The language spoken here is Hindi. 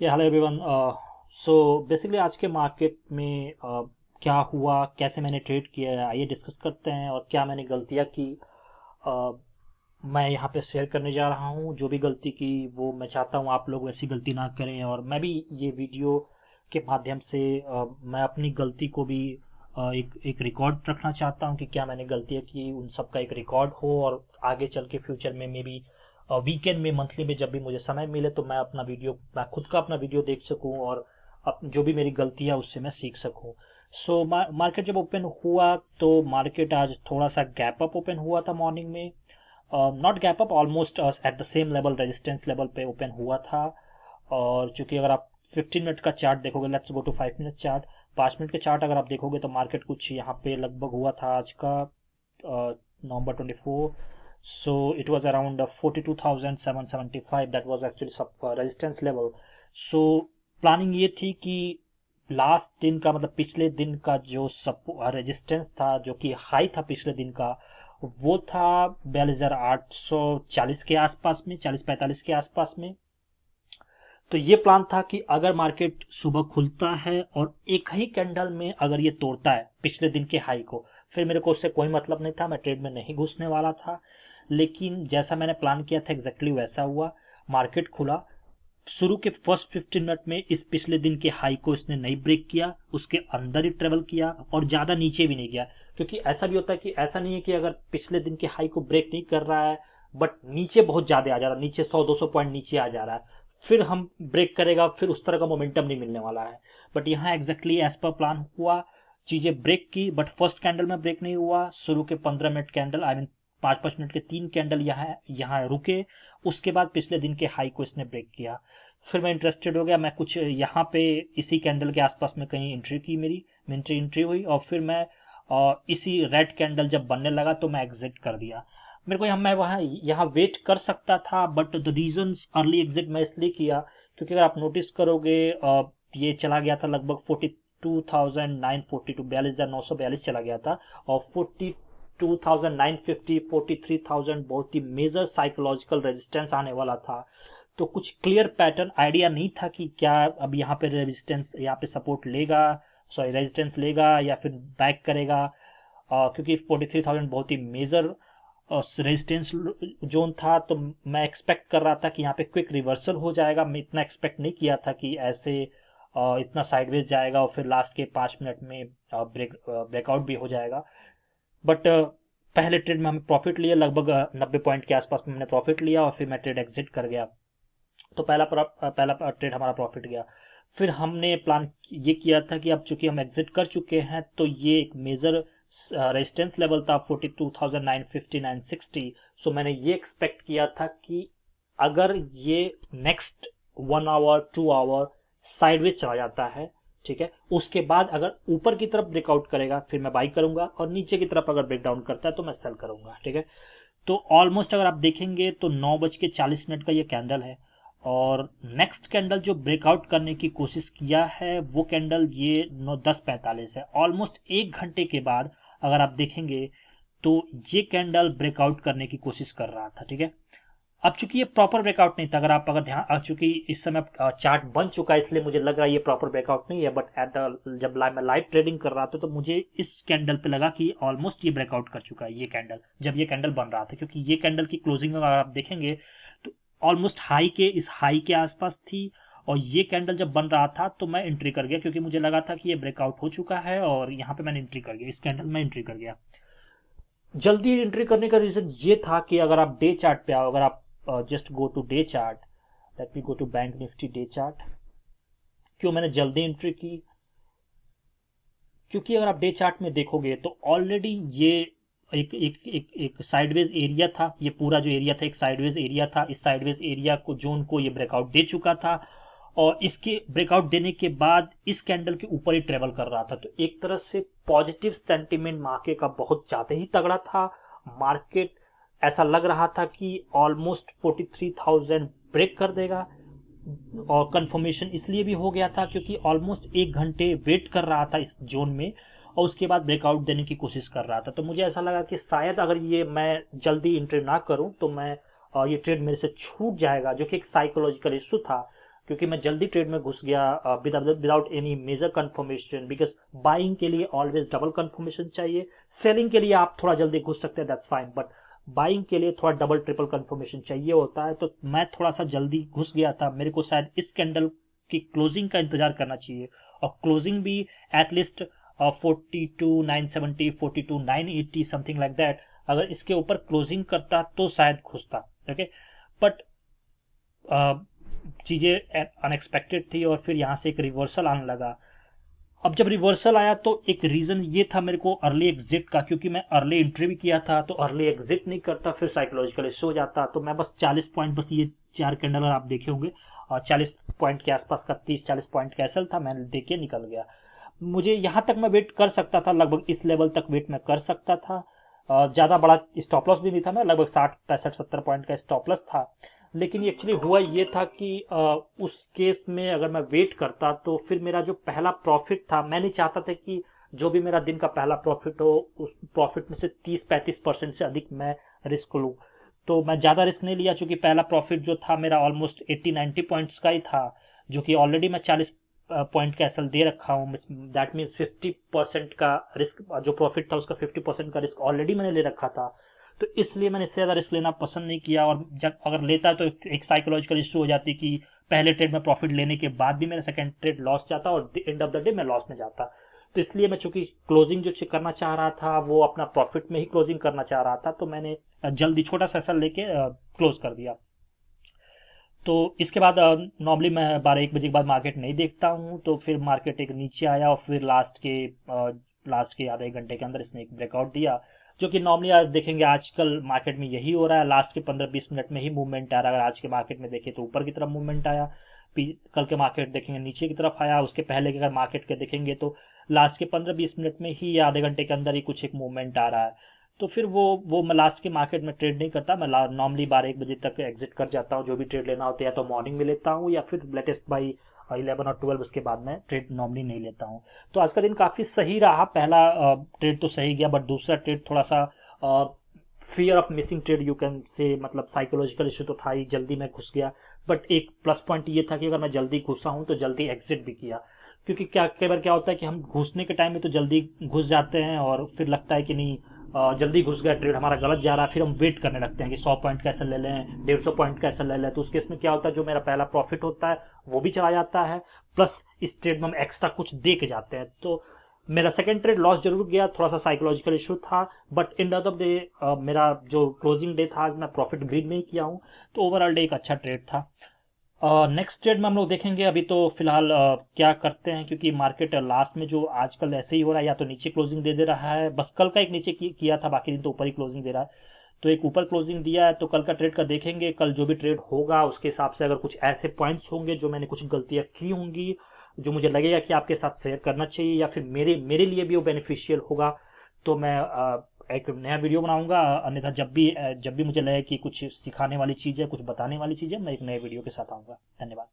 Hello everyone. सो बेसिकली आज के मार्केट में क्या हुआ, कैसे मैंने ट्रेड किया है, आइए डिस्कस करते हैं। और क्या मैंने गलतियां की, uh, मैं यहाँ पे शेयर करने जा रहा हूँ। जो भी गलती की वो मैं चाहता हूँ आप लोग वैसी गलती ना करें। और मैं भी ये वीडियो के माध्यम से मैं अपनी गलती को भी एक एक रिकॉर्ड रखना चाहता हूँ कि क्या मैंने गलतियाँ की, उन सब का एक रिकॉर्ड हो। और आगे चल के फ्यूचर में मे बी वीकेंड में, मंथली में जब भी मुझे समय मिले तो मैं खुद का अपना वीडियो देख सकूं और जो भी मेरी गलतियां उससे मैं सीख सकूं। सो मार्केट जब ओपन हुआ तो मार्केट आज थोड़ा सा गैप अप ओपन हुआ था मॉर्निंग में। Not gap up, almost at the same level, resistance level पे ओपन हुआ था। और चूंकि अगर आप 15 मिनट का चार्ट देखोगे, let's go to 5 minute chart. 5 minute के चार्ट अगर आप देखोगे तो मार्केट कुछ यहाँ पे लगभग हुआ था आज का November 24. So it was around 42,775. That was actually sub resistance level. So planning ये थी कि लास्ट दिन का, मतलब पिछले दिन का जो सब रेजिस्टेंस था, जो कि हाई था पिछले दिन का, वो था 42,840 के आसपास में, 40-45 के आसपास में। तो ये प्लान था कि अगर मार्केट सुबह खुलता है और एक ही कैंडल में अगर ये तोड़ता है पिछले दिन के हाई को, फिर मेरे को उससे कोई मतलब नहीं था, मैं ट्रेड में नहीं घुसने वाला था। लेकिन जैसा मैंने प्लान किया था एग्जैक्टली वैसा हुआ। मार्केट खुला, शुरू के फर्स्ट 15 मिनट में इस पिछले दिन के हाई को इसने नहीं ब्रेक किया, उसके अंदर ही ट्रेवल किया और ज्यादा नीचे भी नहीं गया। क्योंकि ऐसा भी होता है कि ऐसा नहीं है कि अगर पिछले दिन के हाई को ब्रेक नहीं कर रहा है बट नीचे बहुत ज्यादा आ जा रहा है, नीचे 100-200 पॉइंट नीचे आ जा रहा है, फिर हम ब्रेक करेगा, फिर उस तरह का मोमेंटम नहीं मिलने वाला है। बट यहाँ एग्जैक्टली एज पर प्लान हुआ, चीजें ब्रेक की, बट फर्स्ट कैंडल में ब्रेक नहीं हुआ। शुरू के 15 minute candle, I mean 5-5 minute के 3 कैंडल यहाँ यहाँ रुके। उसके बाद पिछले दिन के हाई को इसने ब्रेक किया। फिर मैं इंटरेस्टेड हो गया, मैं कुछ यहाँ पे इसी कैंडल के आसपास में कहीं एंट्री की, मेरी एंट्री हुई। और फिर मैं इसी रेड कैंडल जब बनने लगा तो मैं एग्जिट कर दिया। मेरे को यहाँ, मैं वहाँ यहाँ वेट कर सकता था, but the reason early exit मैं इसलिए किया क्योंकि अगर आप नोटिस करोगे ये चला गया था लगभग 42,942, 42,942 चला गया था। और 42,950, 43,000 बहुत ही मेजर साइकोलॉजिकल रेजिस्टेंस आने वाला था। तो कुछ क्लियर पैटर्न आइडिया नहीं था कि क्या अब यहाँ पे रेजिस्टेंस, यहाँ पे सपोर्ट लेगा, सॉरी रेजिस्टेंस लेगा या फिर बैक करेगा। क्योंकि 43,000 बहुत ही मेजर रेजिस्टेंस जोन था, तो मैं एक्सपेक्ट कर रहा था कि यहाँ पे क्विक रिवर्सल हो जाएगा। मैं इतना एक्सपेक्ट नहीं किया था कि ऐसे इतना साइडवेज जाएगा और फिर लास्ट के 5 मिनट में ब्रेकआउट भी हो जाएगा। बट पहले ट्रेड में हमें प्रॉफिट लिया, लगभग 90 पॉइंट के आसपास में मैंने प्रॉफिट लिया और फिर मैं ट्रेड एग्जिट कर गया। तो पहला ट्रेड हमारा प्रॉफिट गया। फिर हमने प्लान ये किया था कि अब चूंकि हम एग्जिट कर चुके हैं तो ये एक मेजर रेजिस्टेंस लेवल था 42,950, 960। सो मैंने ये एक्सपेक्ट किया था कि अगर ये नेक्स्ट 1 आवर 2 आवर साइडवेज चला जाता है, ठीक है, उसके बाद अगर ऊपर की तरफ ब्रेकआउट करेगा फिर मैं बाई करूंगा, और नीचे की तरफ अगर ब्रेकडाउन करता है तो मैं सेल करूंगा, ठीक है। तो ऑलमोस्ट अगर आप देखेंगे तो 9:40 का ये कैंडल है। और नेक्स्ट कैंडल जो ब्रेकआउट करने की कोशिश किया है वो कैंडल ये 9:10:45 है। ऑलमोस्ट 1 घंटे के बाद अगर आप देखेंगे तो ये कैंडल ब्रेकआउट करने की कोशिश कर रहा था, ठीक है। अब चूंकि ये प्रॉपर ब्रेकआउट नहीं था, अगर आप अगर ध्यान, चूंकि इस समय चार्ट बन चुका है इसलिए मुझे लग रहा है ये प्रॉपर ब्रेकआउट नहीं है, बट एट द जब मैं लाइव ट्रेडिंग कर रहा था तो मुझे इस कैंडल पे लगा कि ऑलमोस्ट ये ब्रेकआउट कर चुका है, ये कैंडल जब ये कैंडल बन रहा था। क्योंकि ये कैंडल की क्लोजिंग अगर आप देखेंगे तो ऑलमोस्ट इस हाई के आसपास थी। और ये कैंडल जब बन रहा था तो मैं एंट्री कर गया, क्योंकि मुझे लगा था कि ये ब्रेकआउट हो चुका है और यहाँ पे मैंने एंट्री कर गया, इस कैंडल में एंट्री कर गया। जल्दी एंट्री करने का रीजन ये था कि अगर आप डे चार्ट पे आओ, अगर आप just go to day chart, let me go to bank nifty day chart. क्यों मैंने जल्दी एंट्री की? क्योंकि अगर आप डे चार्ट में देखोगे तो ऑलरेडी ये एक साइडवेज एरिया था, ये पूरा जो एरिया था एक साइडवेज एरिया था। इस साइडवेज एरिया को, जोन को ये ब्रेकआउट दे चुका था और इसके ब्रेकआउट देने के बाद इस कैंडल के ऊपर ही ट्रेवल कर रहा था। तो एक तरह से पॉजिटिव सेंटीमेंट मार्केट का बहुत ज्यादा ही तगड़ा था। मार्केट ऐसा लग रहा था कि ऑलमोस्ट 43,000 ब्रेक कर देगा। और कंफर्मेशन इसलिए भी हो गया था क्योंकि ऑलमोस्ट 1 घंटे वेट कर रहा था इस जोन में और उसके बाद ब्रेकआउट देने की कोशिश कर रहा था। तो मुझे ऐसा लगा कि शायद अगर ये मैं जल्दी एंट्री ना करूं तो मैं ये ट्रेड मेरे से छूट जाएगा, जो कि एक साइकोलॉजिकल इशू था। क्योंकि मैं जल्दी ट्रेड में घुस गया without any major confirmation, because buying के लिए ऑलवेज डबल कंफर्मेशन चाहिए। सेलिंग के लिए आप थोड़ा जल्दी घुस सकते हैं, दैट्स फाइन, बट बाइंग के लिए थोड़ा डबल ट्रिपल कंफर्मेशन चाहिए होता है। तो मैं थोड़ा सा जल्दी घुस गया था, मेरे को शायद इस कैंडल की क्लोजिंग का इंतजार करना चाहिए, और क्लोजिंग भी एटलीस्ट 42,970 42,980 समथिंग लाइक दैट, अगर इसके ऊपर क्लोजिंग करता तो शायद घुसता। ओके, बट चीजें अनएक्सपेक्टेड थी और फिर यहां से एक रिवर्सल आने लगा। अब जब रिवर्सल आया तो एक रीजन ये था मेरे को अर्ली एग्जिट का, क्योंकि मैं अर्ली एंट्री भी किया था, तो अर्ली एग्जिट नहीं करता फिर साइकोलॉजिकल इश्यू हो जाता। तो मैं बस 40 पॉइंट, बस ये 4 कैंडल आप देखे होंगे, और 40 पॉइंट के आसपास का 30-40 पॉइंट का एसएल था, मैंने देके निकल गया। मुझे यहां तक मैं वेट कर सकता था, लगभग इस लेवल तक वेट मैं कर सकता था। ज्यादा बड़ा स्टॉप लॉस भी नहीं था, मैं लगभग 60 65 70 पॉइंट का स्टॉप लॉस था। लेकिन एक्चुअली हुआ ये था कि उस केस में अगर मैं वेट करता तो फिर मेरा जो पहला प्रॉफिट था, मैं नहीं चाहता था कि जो भी मेरा दिन का पहला प्रॉफिट हो उस प्रॉफिट में से 30-35% से अधिक मैं रिस्क लूं। तो मैं ज्यादा रिस्क नहीं लिया, क्योंकि पहला प्रॉफिट जो था मेरा ऑलमोस्ट 80-90 पॉइंट्स का ही था, जो कि ऑलरेडी मैं 40 पॉइंट का एसएल दे रखा हूँ। दैट मीन्स 50% का रिस्क, जो प्रॉफिट था उसका 50% का रिस्क ऑलरेडी मैंने ले रखा था। तो इसलिए मैंने इससे ज्यादा रिस्क लेना पसंद नहीं किया, और जब अगर लेता तो एक साइकोलॉजिकल इश्यू हो जाती कि पहले ट्रेड में प्रॉफिट लेने के बाद भी मेरा सेकंड ट्रेड लॉस जाता और एंड ऑफ द डे मैं लॉस में जाता। तो इसलिए मैं चूंकि क्लोजिंग जो चेक करना चाह रहा था वो अपना प्रॉफिट में ही क्लोजिंग करना चाह रहा था, तो मैंने जल्दी छोटा सा एसएल लेके क्लोज कर दिया। तो इसके बाद नॉर्मली मैं 12-1 बजे के बाद मार्केट नहीं देखता हूँ। तो फिर मार्केट एक नीचे आया और फिर लास्ट के आधे घंटे के अंदर इसने एक ब्रेकआउट दिया, जो कि नॉर्मली आज देखेंगे आजकल मार्केट में यही हो रहा है, लास्ट के 15-20 मिनट में ही मूवमेंट आ रहा है। अगर आज के मार्केट में देखें तो ऊपर की तरफ मूवमेंट आया, कल के मार्केट देखेंगे नीचे की तरफ आया, उसके पहले के अगर मार्केट के देखेंगे तो लास्ट के 15-20 मिनट में ही या आधे घंटे के अंदर ही कुछ एक मूवमेंट आ रहा है। तो फिर वो मैं लास्ट के मार्केट में ट्रेड नहीं करता, मैं नॉर्मली 12-1 बजे तक एग्जिट कर जाता हूँ। जो भी ट्रेड लेना होता है या तो मॉर्निंग में लेता हूँ या फिर लेटेस्ट बाई 11 और 12 उसके बाद मैं ट्रेड नॉर्मली नहीं लेता हूँ। तो आज का दिन काफी सही रहा, पहला ट्रेड तो सही गया, बट दूसरा ट्रेड थोड़ा सा fear of missing trade you can say, मतलब साइकोलॉजिकल इश्यू तो था ही, जल्दी मैं घुस गया। बट एक प्लस पॉइंट ये था कि अगर मैं जल्दी घुसा हूं तो जल्दी एग्जिट भी किया, क्योंकि कई बार क्या होता है कि हम घुसने के टाइम में तो जल्दी घुस जाते हैं और फिर लगता है कि नहीं जल्दी घुस गया, ट्रेड हमारा गलत जा रहा है, फिर हम वेट करने लगते हैं कि 100 पॉइंट कैसे ले लें, 150 पॉइंट कैसे ले लें। तो उस केस में क्या होता है, जो मेरा पहला प्रॉफिट होता है वो भी चला जाता है, प्लस इस ट्रेड में हम एक्स्ट्रा कुछ दे के जाते हैं। तो मेरा सेकंड ट्रेड लॉस जरूर गया, थोड़ा सा साइकोलॉजिकल इशू था, but end of the day मेरा जो क्लोजिंग डे था आज मैं प्रॉफिट ग्रीन में ही किया हूँ। तो ओवरऑल डे एक अच्छा ट्रेड था। नेक्स्ट ट्रेड में हम लोग देखेंगे, अभी तो फिलहाल क्या करते हैं, क्योंकि मार्केट लास्ट में जो आजकल ऐसे ही हो रहा है, या तो नीचे क्लोजिंग दे रहा है, बस कल का एक नीचे किया था, बाकी दिन तो ऊपर ही क्लोजिंग दे रहा है। तो एक ऊपर क्लोजिंग दिया है, तो कल का ट्रेड का देखेंगे, कल जो भी ट्रेड होगा उसके हिसाब से अगर कुछ ऐसे पॉइंट्स होंगे जो मैंने कुछ गलतियां की होंगी, जो मुझे लगेगा कि आपके साथ शेयर करना चाहिए या फिर मेरे लिए भी वो बेनिफिशियल होगा, तो मैं एक नया वीडियो बनाऊंगा। अन्यथा जब भी मुझे लगे कि कुछ सिखाने वाली चीज़ है, कुछ बताने वाली चीज़ है, मैं एक नए वीडियो के साथ आऊंगा। धन्यवाद।